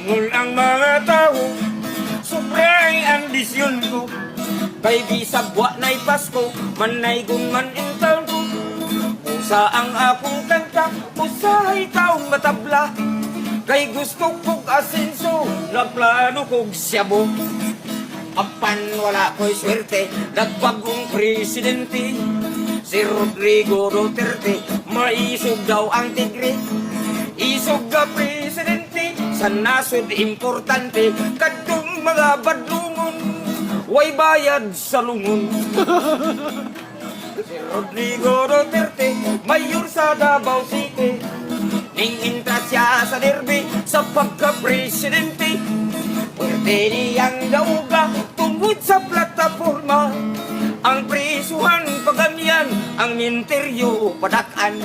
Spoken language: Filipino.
Tungol ang mga tao, sobrang ambisyon ko. Kay bisag wa na'y Pasko, manay gun man in town ko. Usa ang akong kanta, usahay taong matabla. Kay gusto kong asenso, na plano kong siyabo. Apan wala ko'y swerte, nagbagong presidente. Si Rodrigo Duterte, maisog daw ang tigre. Isog ka presidente, sa nasod importante. Kadtong mga badlungon, way bayad sa lungon. Si Rodrigo Duterte, mayor sa Davao City. Ning intra siya sa derby, sa pagka-presidente. Pwerte niyang dauga, tungkol sa plataforma. Ang prisuhan pagamyan, ang minteryo padakan.